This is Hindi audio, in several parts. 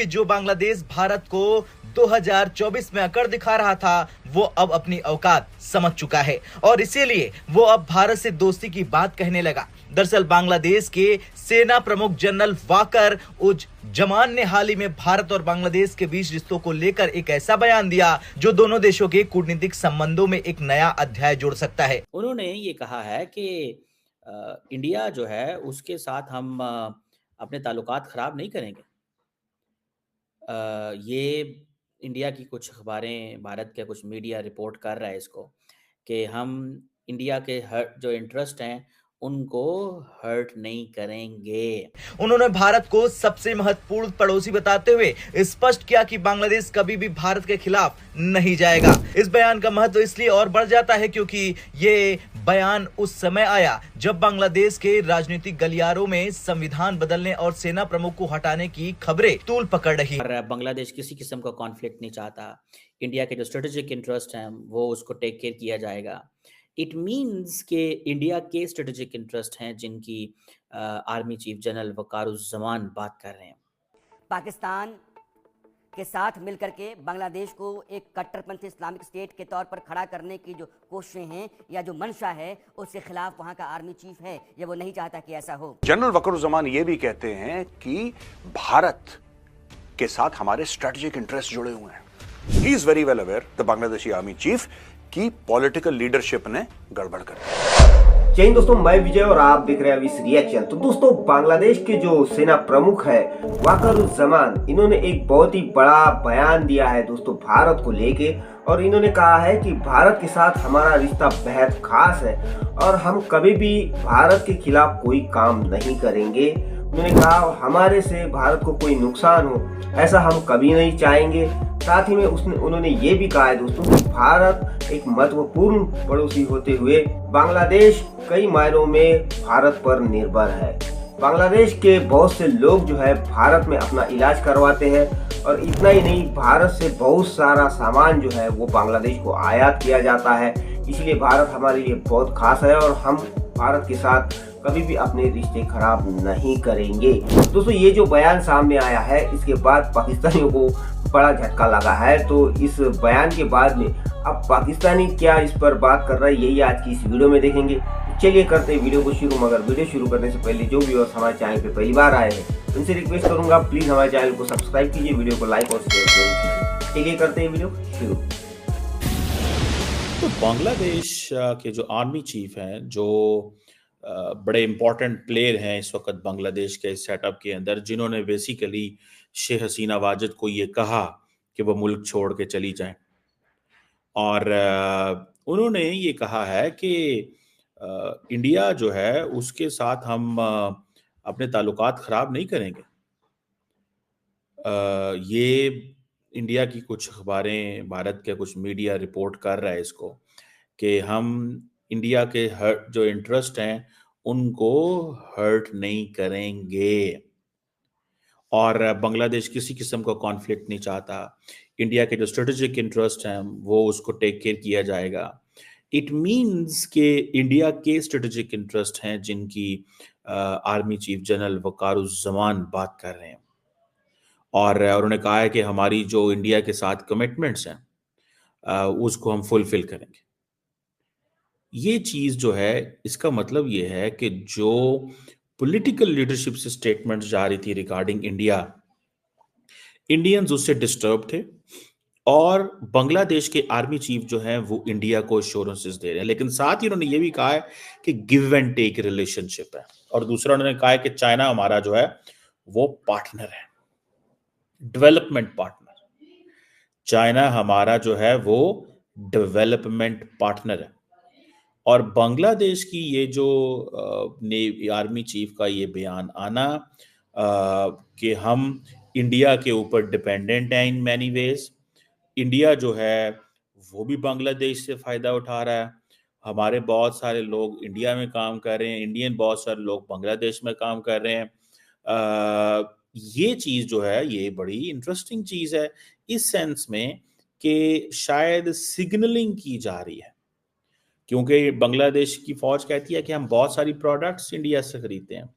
क्योंकि जो बांग्लादेश भारत को 2024 में अकड़ दिखा रहा था वो अब अपनी औकात समझ चुका है और इसीलिए वो अब भारत से दोस्ती की बात कहने लगा। दरअसल बांग्लादेश के सेना प्रमुख जनरल वाकर उज जमान ने हाल ही में भारत और बांग्लादेश के बीच रिश्तों को लेकर एक ऐसा बयान दिया जो दोनों देशों के कूटनीतिक संबंधों में एक नया अध्याय जोड़ सकता है। उन्होंने ये कहा है कि इंडिया जो है उसके साथ हम अपने ताल्लुकात ख़राब नहीं करेंगे। ये इंडिया की कुछ अखबारें, भारत के कुछ मीडिया रिपोर्ट कर रहा है इसको कि हम इंडिया के हर जो इंटरेस्ट हैं उनको हर्ट नहीं करेंगे। उन्होंने भारत को सबसे महत्वपूर्ण पड़ोसी बताते हुए स्पष्ट किया कि बांग्लादेश कभी भी भारत के खिलाफ नहीं जाएगा। इस बयान का महत्व इसलिए और बढ़ जाता है क्योंकि ये बयान उस समय आया जब बांग्लादेश के राजनीतिक गलियारों में संविधान बदलने और सेना प्रमुख को हटाने की खबरें तूल पकड़ रही। और बांग्लादेश किसी किस्म का कॉन्फ्लिक्ट नहीं चाहता। इंडिया के जो स्ट्रेटेजिक इंटरेस्ट हैं वो उसको टेक केयर किया जाएगा। इट मीन्स कि इंडिया के स्ट्रेटेजिक इंटरेस्ट हैं जिनकी आर्मी चीफ जनरल वकारुज्जमान बात कर रहे हैं। पाकिस्तान के साथ मिलकर के बांग्लादेश को एक कट्टरपंथी इस्लामिक स्टेट के तौर पर खड़ा करने की जो कोशिशें हैं या जो मंशा है उसके खिलाफ वहां का आर्मी चीफ है या वो नहीं चाहता कि ऐसा हो। जनरल वकारुज्जमान ये भी कहते हैं कि भारत के साथ हमारे स्ट्रेटेजिक इंटरेस्ट जुड़े हुए हैं। He is very well aware the Bangladeshi army chief की पॉलिटिकल लीडरशिप ने गड़बड़ कर दी। जय हिंद दोस्तों, मैं विजय और आप देख रहे हैं अभी इस रिएक्शन। तो दोस्तों, बांग्लादेश के जो सेना प्रमुख है वकारुज्जमान, इन्होंने एक बहुत ही बड़ा बयान दिया है दोस्तों भारत को लेके, और इन्होंने कहा है कि भारत के साथ हमारा रिश्ता बेहद खास है और हम कभी भी भारत के खिलाफ कोई काम नहीं करेंगे। उन्होंने कहा हमारे से भारत को कोई नुकसान हो ऐसा हम कभी नहीं चाहेंगे। साथ ही में उन्होंने ये भी कहा है दोस्तों कि भारत एक महत्वपूर्ण पड़ोसी होते हुए बांग्लादेश कई मायनों में भारत पर निर्भर है। बांग्लादेश के बहुत से लोग जो है भारत में अपना इलाज करवाते हैं और इतना ही नहीं, भारत से बहुत सारा सामान जो है वो बांग्लादेश को आयात किया जाता है। इसलिए भारत हमारे लिए बहुत खास है और हम भारत के साथ कभी भी अपने रिश्ते खराब नहीं करेंगे। दोस्तों, ये जो बयान सामने आया है इसके बाद पाकिस्तानियों को बड़ा झटका लगा है। तो इस बयान के बाद में अब पाकिस्तानी क्या इस पर बात कर रहा है यही आज की इस वीडियो में देखेंगे। चलिए करते हैं वीडियो को शुरू। मगर वीडियो शुरू करने से पहले जो व्यूअर्स हमारे चैनल पे पहली बार आए हैं उनसे रिक्वेस्ट करूंगा प्लीज हमारे चैनल को सब्सक्राइब कीजिए, वीडियो को लाइक और शेयर कीजिए। चलिए करते हैं वीडियो शुरू। तो बांग्लादेश के जो आर्मी चीफ हैं, जो बड़े इंपॉर्टेंट प्लेयर हैं इस वक्त बांग्लादेश के सेटअप के अंदर, जिन्होंने बेसिकली शेख हसीना वाजिद को ये कहा कि वो मुल्क छोड़ के चली जाएं, और उन्होंने ये कहा है कि इंडिया जो है उसके साथ हम अपने ताल्लुकात ख़राब नहीं करेंगे। ये इंडिया की कुछ अखबारें, भारत के कुछ मीडिया रिपोर्ट कर रहा है इसको कि हम इंडिया के हर जो इंटरेस्ट हैं उनको हर्ट नहीं करेंगे और बांग्लादेश किसी किस्म का कॉन्फ्लिक्ट नहीं चाहता। इंडिया के जो स्ट्रेटेजिक इंटरेस्ट हैं वो उसको टेक केयर किया जाएगा। इट मीन्स कि इंडिया के स्ट्रेटेजिक इंटरेस्ट हैं जिनकी आर्मी चीफ जनरल वकारुज्जमान बात कर रहे हैं, और उन्होंने कहा है कि हमारी जो इंडिया के साथ कमिटमेंट्स हैं उसको हम फुलफिल करेंगे। ये चीज़ जो है इसका मतलब ये है कि जो पॉलिटिकल लीडरशिप से स्टेटमेंट्स जा रही थी रिगार्डिंग इंडिया, इंडियंस उससे डिस्टर्ब थे और बांग्लादेश के आर्मी चीफ जो हैं वो इंडिया को एश्योरेंसेस दे रहे हैं। लेकिन साथ ही उन्होंने ये भी कहा है कि गिव एंड टेक रिलेशनशिप है, और दूसरा उन्होंने कहा है कि चाइना हमारा जो है वो पार्टनर है, डेवलपमेंट पार्टनर। चाइना हमारा जो है वो डेवलपमेंट पार्टनर है। और बांग्लादेश की ये जो आर्मी चीफ का ये बयान आना कि हम इंडिया के ऊपर डिपेंडेंट हैं इन मैनी वेज, इंडिया जो है वो भी बांग्लादेश से फ़ायदा उठा रहा है। हमारे बहुत सारे लोग इंडिया में काम कर रहे हैं, इंडियन बहुत सारे लोग बांग्लादेश में काम कर रहे हैं। ये चीज़ जो है ये बड़ी इंटरेस्टिंग चीज़ है इस सेंस में कि शायद सिग्नलिंग की जा रही है, क्योंकि बांग्लादेश की फौज कहती है कि हम बहुत सारी प्रोडक्ट्स इंडिया से खरीदते हैं।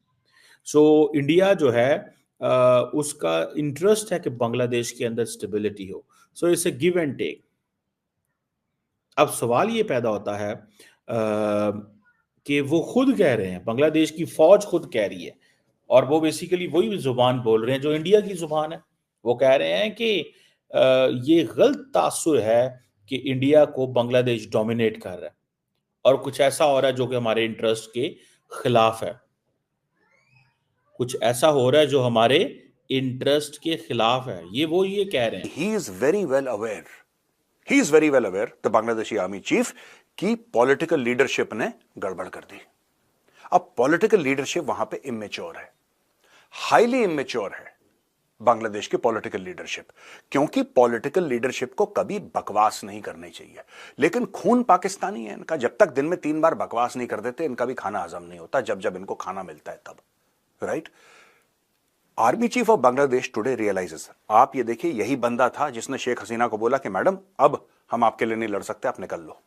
सो इंडिया जो है उसका इंटरेस्ट है कि बांग्लादेश के अंदर स्टेबिलिटी हो। So it's a give and take. अब सवाल ये पैदा होता है कि वो खुद कह रहे हैं, बांग्लादेश की फौज खुद कह रही है, और वो बेसिकली वही जुबान बोल रहे हैं जो इंडिया की जुबान है। वो कह रहे हैं कि ये गलत तासुर है कि इंडिया को बांग्लादेश डोमिनेट कर रहा है और कुछ ऐसा हो रहा है जो कि हमारे इंटरेस्ट के खिलाफ है। कुछ ऐसा हो रहा है जो हमारे इंटरेस्ट के खिलाफ है, ये कह रहे हैं। He is very well aware. He is very well aware, the Bangladeshi army chief, कि पॉलिटिकल लीडरशिप ने गड़बड़ कर दी। अब पॉलिटिकल लीडरशिप वहां पे इमेच्योर है, हाईली इमेच्योर है बांग्लादेश की पॉलिटिकल लीडरशिप, क्योंकि पॉलिटिकल लीडरशिप को कभी बकवास नहीं करनी चाहिए। लेकिन खून पाकिस्तानी है इनका, जब तक दिन में 3 बार बकवास नहीं कर देते इनका भी खाना हजम नहीं होता, जब जब इनको खाना मिलता है तब, right. Army chief of Bangladesh today realises, आप ये देखिए, यही बंदा था जिसने शेख हसीना को बोला कि मैडम अब हम आपके लिए नहीं लड़ सकते, आप निकल लो।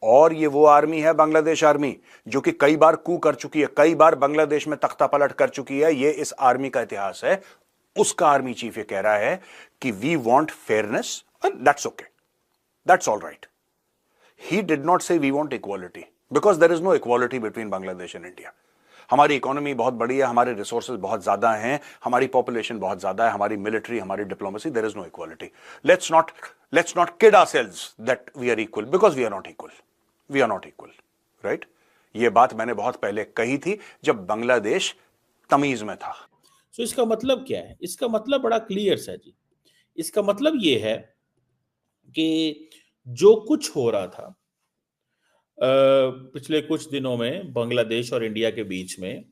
और ये वो आर्मी है, बांग्लादेश आर्मी, जो कि कई बार कू कर चुकी है, कई बार बांग्लादेश में तख्ता पलट कर चुकी है। ये इस आर्मी का इतिहास है। उसका आर्मी चीफ ये कह रहा है कि we want fairness, that's okay, that's all right. He did not say we want equality, because there is no equality between Bangladesh and India. हमारी इकोनॉमी बहुत बड़ी है, हमारे रिसोर्सेज बहुत ज्यादा हैं, हमारी पॉपुलेशन बहुत ज्यादा है, हमारी मिलिट्री, हमारी diplomacy, there is no equality. Let's not kid ourselves that we are equal, because we are not equal, we are not equal, right. ये बात मैंने बहुत पहले कही थी जब बांग्लादेश तमीज में था। सो इसका मतलब क्या है? इसका मतलब बड़ा क्लियर सा जी। इसका मतलब ये है कि जो कुछ हो रहा था पिछले कुछ दिनों में बांग्लादेश और इंडिया के बीच में,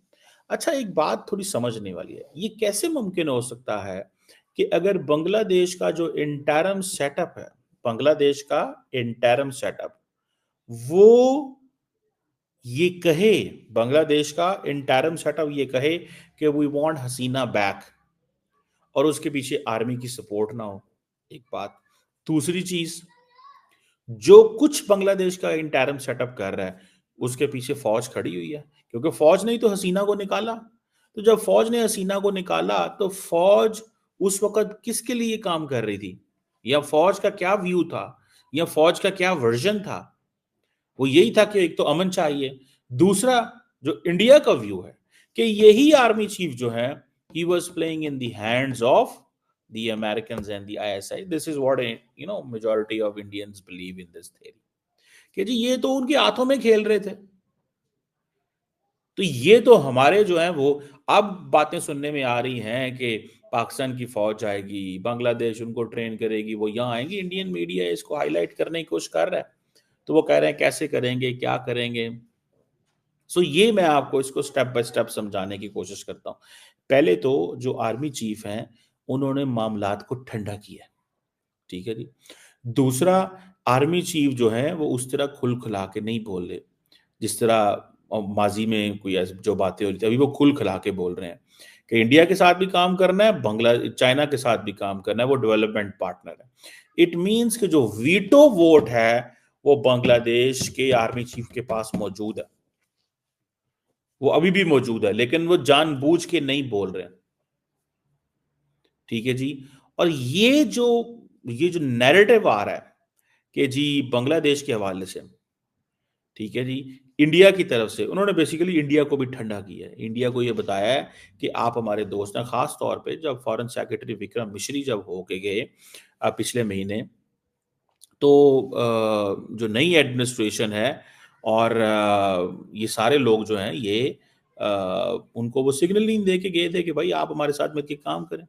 अच्छा एक बात थोड़ी समझने वाली है, ये कैसे मुमकिन हो सकता है कि अगर बांग्लादेश का जो इंटरम सेटअप है, बांग्लादेश का इंटरम सेटअप, वो ये कहे, बांग्लादेश का इंटरम सेटअप ये कहे कि वी वांट हसीना बैक, और उसके पीछे आर्मी की सपोर्ट ना हो, एक बात। दूसरी चीज, जो कुछ बांग्लादेश का इंटरम सेटअप कर रहा है उसके पीछे फौज खड़ी हुई है, क्योंकि फौज ने ही तो हसीना को निकाला। तो जब फौज ने हसीना को निकाला तो फौज उस वक्त किसके लिए काम कर रही थी, या फौज का क्या व्यू था, या फौज का क्या वर्जन था? वो यही था कि एक तो अमन चाहिए, दूसरा जो इंडिया का व्यू है कि यही आर्मी चीफ जो है, he was playing in the hands of the Americans and the ISI. This is what majority of Indians believe in this theory. कि जी ये तो उनके हाथों में खेल रहे थे। तो ये तो हमारे जो है वो अब बातें सुनने में आ रही हैं कि पाकिस्तान की फौज आएगी, बांग्लादेश उनको ट्रेन करेगी, वो यहाँ आएंगे। इंडियन मीडिया इसको हाईलाइट करने की कोशिश कर रहा है, तो वो कह रहे हैं कैसे करेंगे, क्या करेंगे। सो ये मैं आपको इसको स्टेप बाय स्टेप समझाने की कोशिश करता हूँ। पहले तो जो आर्मी चीफ हैं उन्होंने मामलात को ठंडा किया, ठीक है जी। दूसरा, आर्मी चीफ जो है वो उस तरह खुल खुला के नहीं बोल रहे जिस तरह माजी में कोई जो बातें हो रही थी, अभी वो खुल खुला के बोल रहे हैं कि इंडिया के साथ भी काम करना है, चाइना के साथ भी काम करना है, वो डेवलपमेंट पार्टनर है। इट मीन्स कि जो वीटो वोट है वो बांग्लादेश के आर्मी चीफ के पास मौजूद है, वो अभी भी मौजूद है, लेकिन वो जानबूझ के नहीं बोल रहे हैं, ठीक है जी। और ये जो नैरेटिव आ रहा है कि जी बांग्लादेश के हवाले से, ठीक है जी, इंडिया की तरफ से, उन्होंने बेसिकली इंडिया को भी ठंडा किया है। इंडिया को ये बताया है कि आप हमारे दोस्त हैं, खास तौर पे जब फॉरेन सेक्रेटरी विक्रम मिश्री जब होके गए पिछले महीने, तो जो नई एडमिनिस्ट्रेशन है और ये सारे लोग जो हैं ये उनको वो सिग्नल नहीं दे के गए थे कि भाई आप हमारे साथ मिलकर काम करें।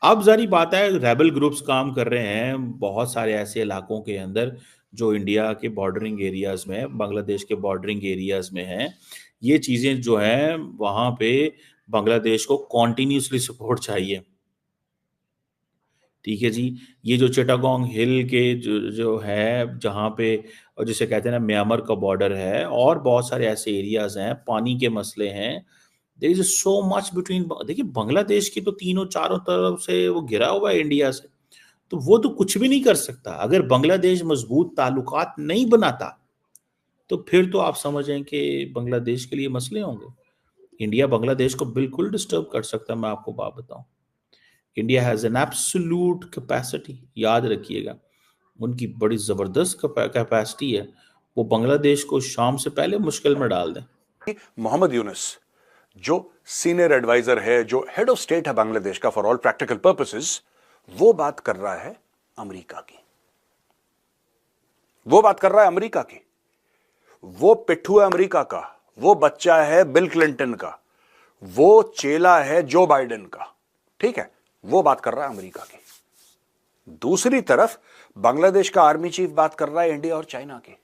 अब जारी बात है, रेबल ग्रुप्स काम कर रहे हैं बहुत सारे ऐसे इलाकों के अंदर जो इंडिया के बॉर्डरिंग एरियाज में, बांग्लादेश के बॉर्डरिंग एरियाज में हैं। ये चीजें जो हैं वहां पे बांग्लादेश को कॉन्टिन्यूसली सपोर्ट चाहिए, ठीक है जी। ये जो चिटागोंग हिल के जो है जहाँ पे, और जिसे कहते हैं ना म्यांमार का बॉर्डर है, और बहुत सारे ऐसे एरियाज हैं, पानी के मसले हैं, there is so much between. देखिए बांग्लादेश की तो तीनों चारों तरफ से वो घिरा हुआ है इंडिया से, तो वो तो कुछ भी नहीं कर सकता। अगर बांग्लादेश मजबूत ताल्लुकात नहीं बनाता तो फिर तो आप समझें कि बांग्लादेश के लिए मसले होंगे। इंडिया बांग्लादेश को बिल्कुल डिस्टर्ब कर सकता है। मैं आपको बात बताऊं, India has an absolute capacity, याद रखिएगा, उनकी बड़ी जबरदस्त कैपेसिटी है, वो बांग्लादेश को शाम से पहले मुश्किल में डाल दें। मोहम्मद यूनुस जो सीनियर एडवाइजर है, जो हेड ऑफ स्टेट है बांग्लादेश का फॉर ऑल प्रैक्टिकल पर्पसेस, वो बात कर रहा है अमेरिका की, वो बात कर रहा है अमेरिका की। वो पिट्ठू है अमेरिका का, वो बच्चा है बिल क्लिंटन का, वो चेला है जो बाइडेन का, ठीक है, वो बात कर रहा है अमेरिका की। दूसरी तरफ बांग्लादेश का आर्मी चीफ बात कर रहा है इंडिया और चाइना की,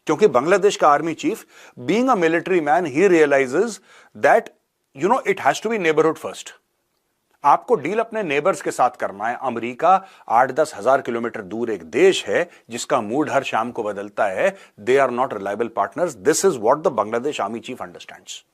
क्योंकि बांग्लादेश का army chief being a military man he realises that it has to be neighbourhood first. आपको डील अपने नेबर्स के साथ करना है। अमेरिका 8-10 हजार किलोमीटर दूर एक देश है जिसका मूड हर शाम को बदलता है। They are not reliable partners. This is what the Bangladesh army chief understands.